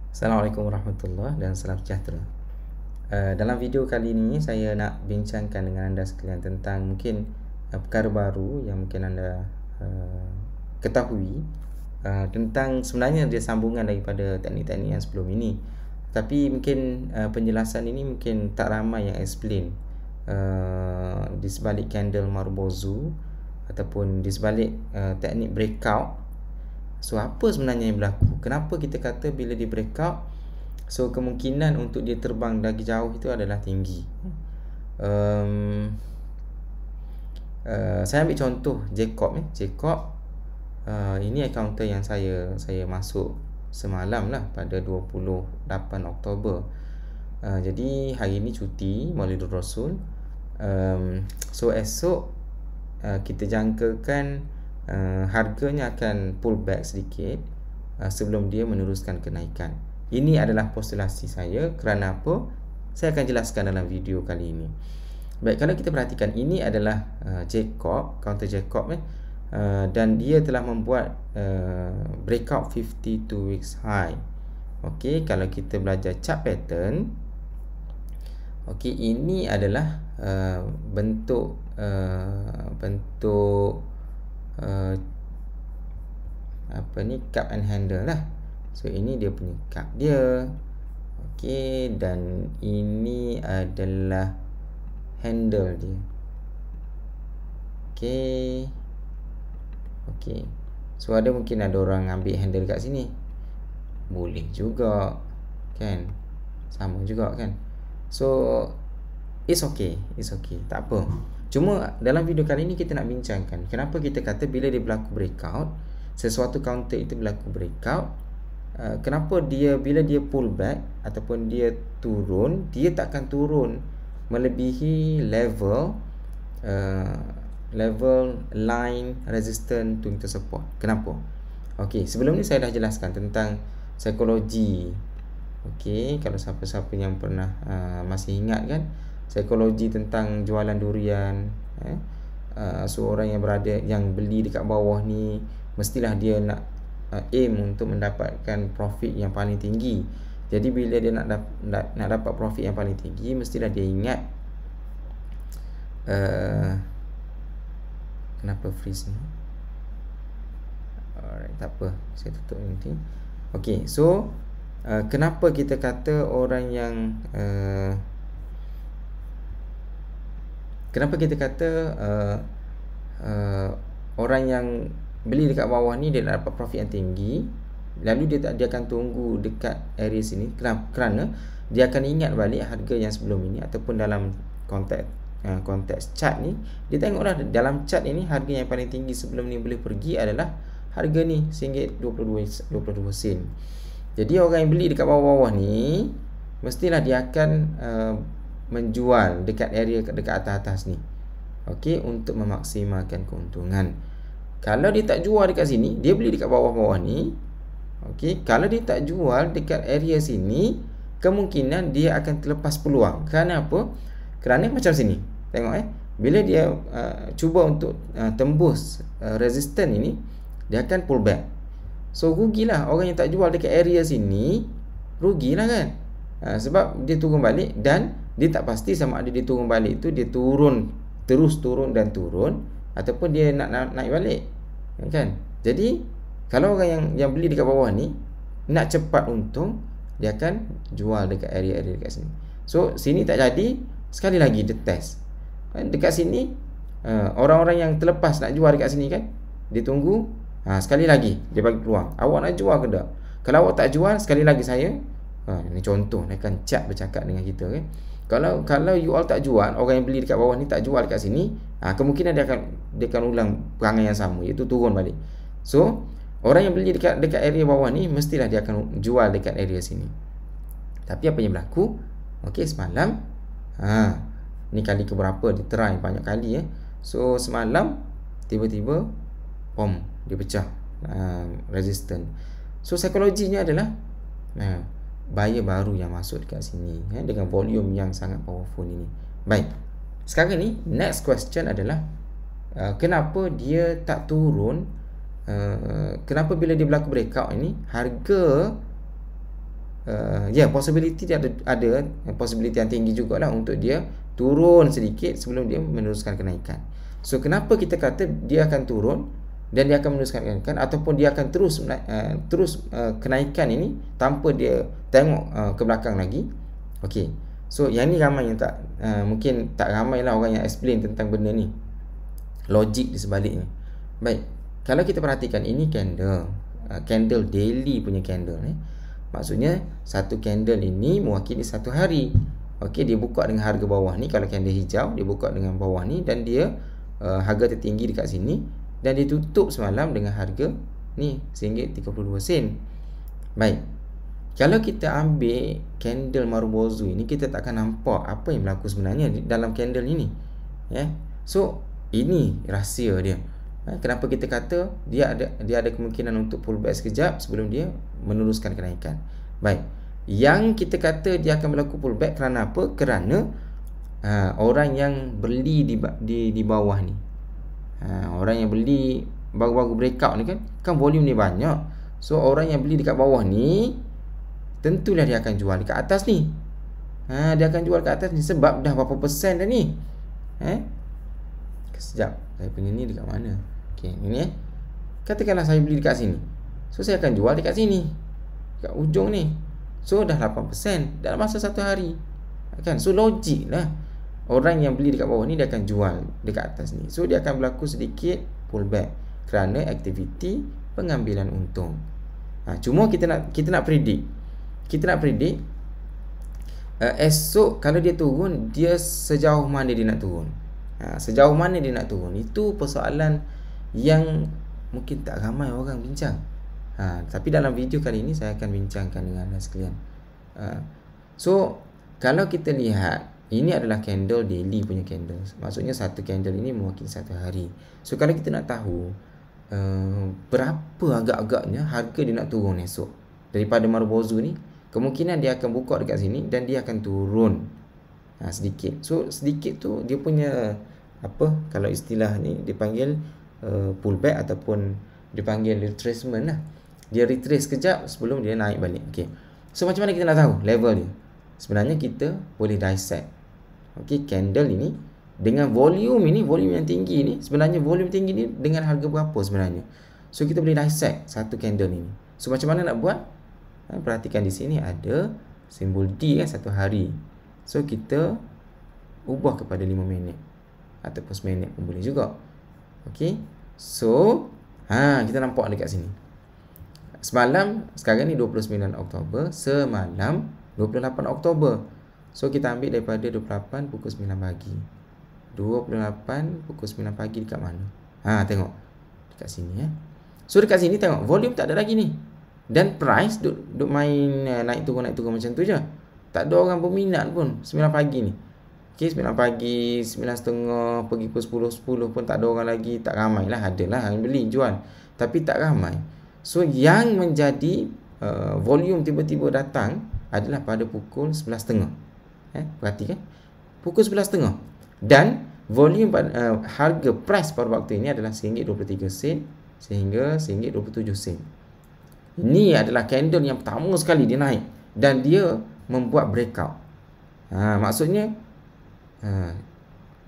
Assalamualaikum warahmatullahi dan salam sejahtera. Dalam video kali ini saya nak bincangkan dengan anda sekalian tentang mungkin perkara baru yang mungkin anda ketahui tentang sebenarnya dia sambungan daripada teknik-teknik yang sebelum ini. Tapi mungkin penjelasan ini mungkin tak ramai yang explain di sebalik candle Marubozu ataupun di sebalik teknik breakout. So apa sebenarnya yang berlaku? Kenapa kita kata bila dia breakout, so kemungkinan untuk dia terbang lagi jauh itu adalah tinggi. Saya ambil contoh Jacob. Ini counter yang saya masuk semalam lah pada 28 Oktober. Jadi hari ini cuti Maulidul Rasul. So esok kita jangkakan harganya akan pull back sedikit sebelum dia meneruskan kenaikan. Ini adalah postulasi saya. Kerana apa? Saya akan jelaskan dalam video kali ini. Baik, kalau kita perhatikan, ini adalah Jacob, counter Jacob dan dia telah membuat breakout 52 weeks high. Okey, kalau kita belajar chart pattern, okey, ini adalah bentuk cup and handle lah. So ini dia punya cup dia. Okey, dan ini adalah handle dia. Okey. So mungkin ada orang ambil handle kat sini. Boleh juga, kan? Sama juga, kan? So it's okay, tak apa. Cuma dalam video kali ini kita nak bincangkan kenapa kita kata bila dia berlaku breakout, sesuatu counter itu berlaku breakout, kenapa dia bila dia pull back ataupun dia turun, dia takkan turun melebihi level line resistance to meter support. Kenapa? Okey, sebelum ni saya dah jelaskan tentang psikologi. Okey, kalau siapa-siapa yang pernah masih ingat, kan, psikologi tentang jualan durian. Seorang yang beli dekat bawah ni mestilah dia nak aim untuk mendapatkan profit yang paling tinggi. Jadi bila dia nak dapat profit yang paling tinggi, mestilah dia ingat kenapa freeze ni? Alright, tak apa, saya tutup nanti. Okey, so kenapa kita kata orang yang orang yang beli dekat bawah ni dia nak dapat profit yang tinggi, lalu dia akan tunggu dekat area sini kerana dia akan ingat balik harga yang sebelum ini, ataupun dalam konteks chart ni dia tengoklah dalam chart ini harga yang paling tinggi sebelum ni boleh pergi adalah harga ni RM1.22. Jadi orang yang beli dekat bawah-bawah ni mestilah dia akan menjual dekat area dekat atas-atas ni. Okey, untuk memaksimalkan keuntungan. Kalau dia tak jual dekat sini, dia beli dekat bawah-bawah ni. Okey, kalau dia tak jual dekat area sini, kemungkinan dia akan terlepas peluang. Kerana apa? Kerana macam sini. Tengok bila dia cuba untuk tembus resistance ini, dia akan pull back. So rugilah orang yang tak jual dekat area sini, rugilah, kan? Sebab dia turun balik dan dia tak pasti sama ada dia turun balik tu dia terus turun ataupun dia nak naik balik, kan? Jadi kalau orang yang beli dekat bawah ni nak cepat untung, dia akan jual dekat area-area dekat sini. So sini tak jadi, sekali lagi dia test. Dekat sini orang-orang yang terlepas nak jual dekat sini, kan, dia tunggu, sekali lagi dia bagi peluang. Awak nak jual ke tak? Kalau awak tak jual, sekali lagi saya ini contoh, kan, chat bercakap dengan kita, kan. Kalau you all tak jual, orang yang beli dekat bawah ni tak jual dekat sini, kemungkinan dia akan ulang perangai yang sama, iaitu turun balik. So orang yang beli dekat area bawah ni mestilah dia akan jual dekat area sini. Tapi apa yang berlaku? Okey, semalam ni kali keberapa dia try banyak kali. So semalam tiba-tiba dia pecah resistance. So psikologinya adalah buyer baru yang masuk dekat sini, dengan volume yang sangat powerful ini. Baik, sekarang ni next question adalah kenapa dia tak turun kenapa bila dia berlaku breakout ini harga possibility dia ada possibility yang tinggi jugalah untuk dia turun sedikit sebelum dia meneruskan kenaikan. So kenapa kita kata dia akan turun dan dia akan meneruskan kenaikan, ataupun dia akan terus kenaikan ini tanpa dia tengok ke belakang lagi. Okey. So yang ni ramai yang tak mungkin tak ramai lah orang yang explain tentang benda ni, logik di sebaliknya. Baik, kalau kita perhatikan ini candle daily punya candle ni. Maksudnya satu candle ini mewakili satu hari. Okey, dia buka dengan harga bawah ni. Kalau candle hijau, dia buka dengan bawah ni dan dia harga tertinggi dekat sini, dan dia tutup semalam dengan harga ni RM1.32. Baik, kalau kita ambil candle Marubozu ini, kita tak akan nampak apa yang berlaku sebenarnya dalam candle ini. So ini rahsia dia. Kenapa kita kata dia ada kemungkinan untuk pullback sekejap sebelum dia meneruskan kenaikan. Baik, yang kita kata dia akan berlaku pullback kerana apa? Kerana orang yang beli di bawah ni, orang yang beli baru-baru breakout ni kan volume ni banyak. So orang yang beli dekat bawah ni tentulah dia akan jual dekat atas ni. Dia akan jual kat atas ni sebab dah berapa persen dah ni. Sekejap, saya punya ni dekat mana? Okey, ini katakanlah saya beli dekat sini. So saya akan jual dekat sini, dekat ujung ni. So dah 8% dalam masa satu hari. Kan? So logik lah, orang yang beli dekat bawah ni dia akan jual dekat atas ni. So dia akan berlaku sedikit pullback kerana aktiviti pengambilan untung. Cuma kita nak predict. Kita nak predict esok kalau dia turun, dia sejauh mana dia nak turun. Sejauh mana dia nak turun, itu persoalan yang mungkin tak ramai orang bincang. Tapi dalam video kali ini saya akan bincangkan dengan anda sekalian. So kalau kita lihat, ini adalah candle daily punya candle. Maksudnya satu candle ini mewakili satu hari. So kalau kita nak tahu berapa agak-agaknya harga dia nak turun esok daripada Marubozu ni, kemungkinan dia akan buka dekat sini dan dia akan turun sedikit. So sedikit tu dia punya apa, kalau istilah ni dipanggil pullback ataupun dipanggil retracement lah. Dia retrace sekejap sebelum dia naik balik. Okay. So macam mana kita nak tahu level dia? Sebenarnya kita boleh dissect. Okay, candle ini dengan volume ini, volume yang tinggi ni, sebenarnya volume tinggi ni dengan harga berapa sebenarnya? So kita boleh dissect satu candle ini. So macam mana nak buat? Perhatikan di sini ada simbol D satu hari. So kita ubah kepada 5 minit ataupun 1 minit pun boleh juga. Okey. So kita nampak dekat sini. Semalam, sekarang ni 29 Oktober, semalam 28 Oktober. So kita ambil daripada 28 pukul 9 pagi. 28 pukul 9 pagi dekat mana? Tengok. Dekat sini So dekat sini tengok volume tak ada lagi ni. Dan price duk main naik turun macam tu je. Tak ada orang berminat pun 9 pagi ni. Okay, 9 pagi, 9.30 pergi pukul 10 pun tak ada orang lagi. Tak ramai lah, adalah yang beli jual, tapi tak ramai. So yang menjadi volume tiba-tiba datang adalah pada pukul 11.30. Perhatikan, pukul 11.30. Dan volume harga price pada waktu ini adalah RM1.23 sehingga RM1.27. Ini adalah candle yang pertama sekali dia naik dan dia membuat breakout. Maksudnya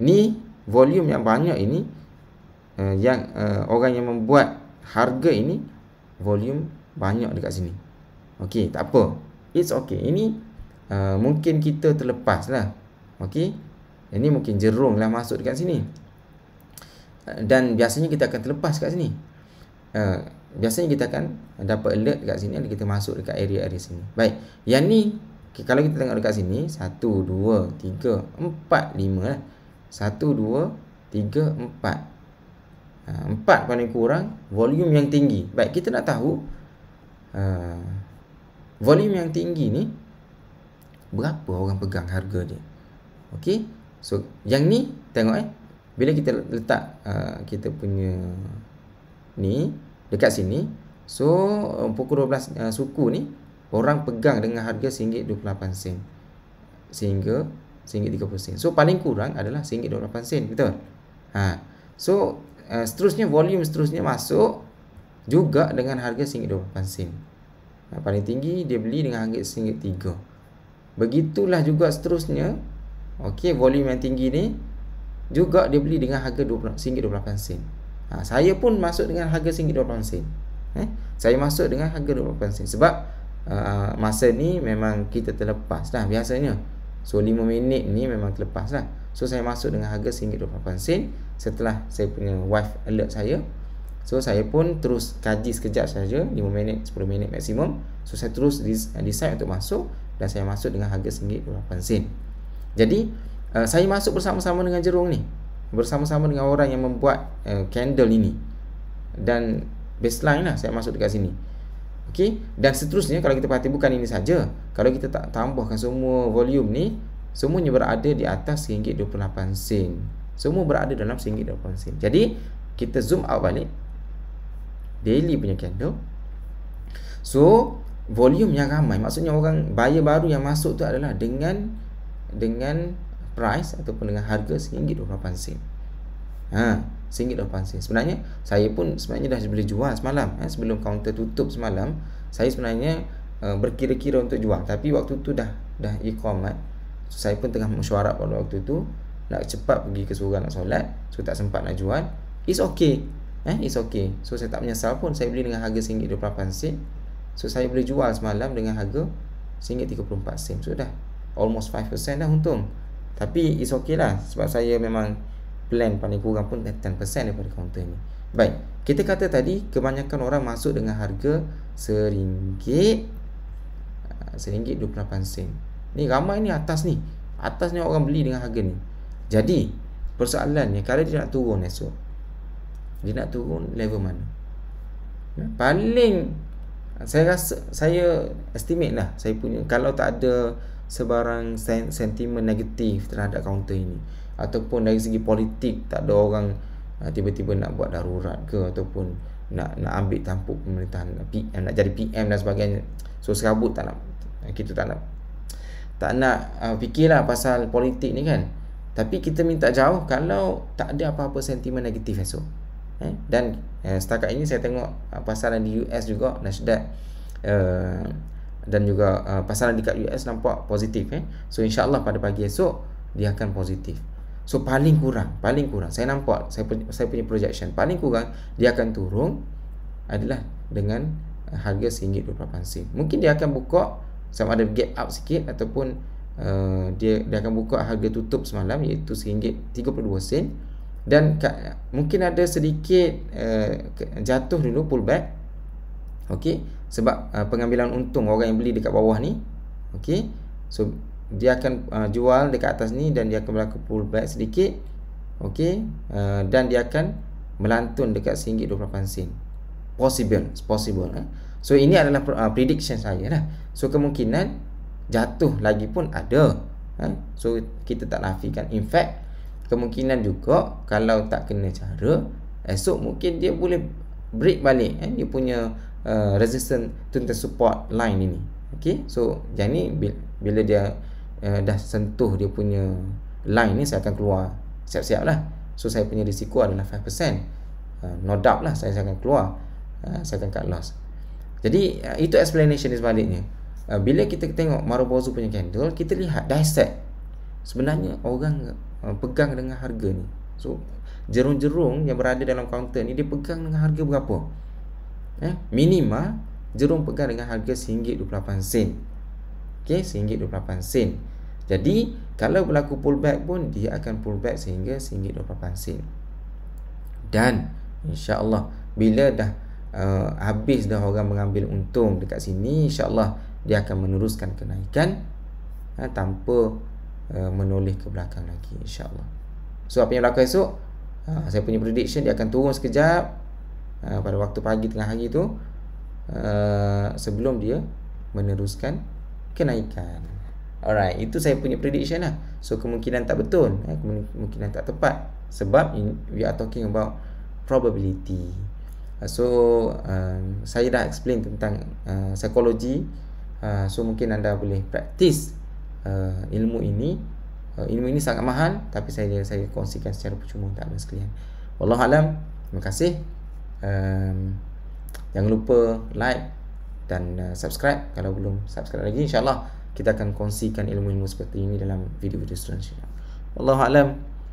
ni volume yang banyak ini, yang orang yang membuat harga ini volume banyak dekat sini. Okey, tak apa, it's okay. Ini mungkin kita terlepas lah. Okey, ini mungkin jerung lah masuk dekat sini, dan biasanya kita akan terlepas kat sini. Biasanya kita akan dapat alert dekat sini dan kita masuk dekat area sini. Baik, yang ni kalau kita tengok dekat sini 1, 2, 3, 4, 5 lah. 1, 2, 3, 4. 4 paling kurang volume yang tinggi. Baik, kita nak tahu volume yang tinggi ni berapa orang pegang harga dia. Okey, so yang ni tengok bila kita letak kita punya ni dekat sini, so pukul 12 suku ni orang pegang dengan harga RM1.28 sehingga RM1.30. So paling kurang adalah RM1.28, betul? So seterusnya volume seterusnya masuk juga dengan harga RM1.28. Paling tinggi dia beli dengan harga RM1.03. Begitulah juga seterusnya. Okey, volume yang tinggi ni juga dia beli dengan harga RM20.28. Saya pun masuk dengan harga RM1.28. Saya masuk dengan harga RM28 sebab masa ni memang kita terlepas dah biasanya. So 5 minit ni memang terlepas lah. So saya masuk dengan harga RM1.28 setelah saya punya wife alert saya. So saya pun terus kaji sekejap saja, 5 minit, 10 minit maksimum. So saya terus decide untuk masuk dan saya masuk dengan harga RM1.28. Jadi saya masuk bersama-sama dengan Jerung ni, bersama-sama dengan orang yang membuat candle ini, dan baseline lah saya masuk dekat sini. Okey, dan seterusnya kalau kita perhati bukan ini saja. Kalau kita tak tambahkan semua volume ni, semuanya berada di atas RM1.28. Semua berada dalam RM1.28. Jadi kita zoom out balik daily punya candle. So volume yang ramai, maksudnya orang buyer baru yang masuk tu adalah dengan price ataupun dengan harga RM1.28. RM1.28. Sebenarnya saya pun dah boleh jual semalam, sebelum kaunter tutup semalam. Saya sebenarnya berkira-kira untuk jual, tapi waktu tu dah iqamat. So, saya pun tengah mesyuarat pada waktu tu nak cepat pergi ke surau nak solat, so tak sempat nak jual. It's okay. It's okay. So saya tak menyesal pun saya beli dengan harga RM1.28. So saya boleh jual semalam dengan harga RM1.34. So dah almost 5% dah untung. Tapi it's okay lah, sebab saya memang plan paling kurang pun 10% daripada kaunter ni. Baik, kita kata tadi kebanyakan orang masuk dengan harga RM1.28. Ni ramai ni atas ni. Atas ni orang beli dengan harga ni. Jadi persoalannya, kalau dia nak turun esok, dia nak turun level mana? Paling saya rasa, saya estimate lah, saya punya, kalau tak ada sebarang sentimen negatif terhadap kaunter ini, ataupun dari segi politik tak ada orang tiba-tiba nak buat darurat ke, ataupun nak ambil tampuk pemerintahan, PM, nak jadi PM dan sebagainya. So serabut kita tak nak fikirlah pasal politik ni kan. Tapi kita minta jauh kalau tak ada apa-apa sentimen negatif esok. Dan setakat ini saya tengok pasaran di US juga Nasdaq dan juga pasaran dekat US nampak positif. So insyaAllah pada pagi esok dia akan positif. So paling kurang saya nampak, saya punya projection, paling kurang dia akan turun adalah dengan harga RM1.28. Mungkin dia akan buka sama ada gap up sikit, ataupun dia akan buka harga tutup semalam iaitu RM1.32. Dan mungkin ada sedikit jatuh dulu, pullback. Okey, sebab pengambilan untung orang yang beli dekat bawah ni. Okey, so dia akan jual dekat atas ni dan dia akan berlaku pullback sedikit. Okey, dan dia akan melantun dekat RM1.28. Possible. So ini adalah prediction saya lah. So kemungkinan jatuh lagi pun ada. So kita tak nafikan. In fact, kemungkinan juga kalau tak kena cara, esok mungkin dia boleh break balik dia punya resistance tentang support line ini. Okey, so jadi bila dia dah sentuh dia punya line ni, saya akan keluar siap-siap lah. So saya punya risiko adalah 5%. No doubt lah saya akan keluar, saya akan cut loss. Jadi itu explanation di sebaliknya. Bila kita tengok Marubozu punya candle, kita lihat dissect sebenarnya orang pegang dengan harga ni. So jerung-jerung yang berada dalam kaunter ni, dia pegang dengan harga berapa? Minima jerung pegang dengan harga RM1.28. Okey, RM1.28. Jadi kalau berlaku pullback pun dia akan pullback sehingga RM1.28. Dan insya-Allah bila dah habis dah orang mengambil untung dekat sini, insya-Allah dia akan meneruskan kenaikan tanpa menoleh ke belakang lagi, insya-Allah. So apa yang berlaku esok, saya punya prediction dia akan turun sekejap pada waktu pagi tengah hari tu, sebelum dia meneruskan kenaikan. Alright, itu saya punya prediction lah. So kemungkinan tak betul, kemungkinan tak tepat, sebab we are talking about probability. So saya dah explain tentang psikologi. So mungkin anda boleh practice ilmu ini. Ilmu ini sangat mahal, tapi saya kongsikan secara percuma untuk anda sekalian. Wallahualam. Terima kasih. Jangan lupa like dan subscribe kalau belum subscribe lagi. InsyaAllah kita akan kongsikan ilmu-ilmu seperti ini dalam video-video selanjutnya. Wallahu a'lam.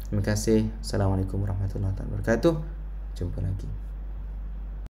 Terima kasih. Assalamualaikum warahmatullahi wabarakatuh. Jumpa lagi.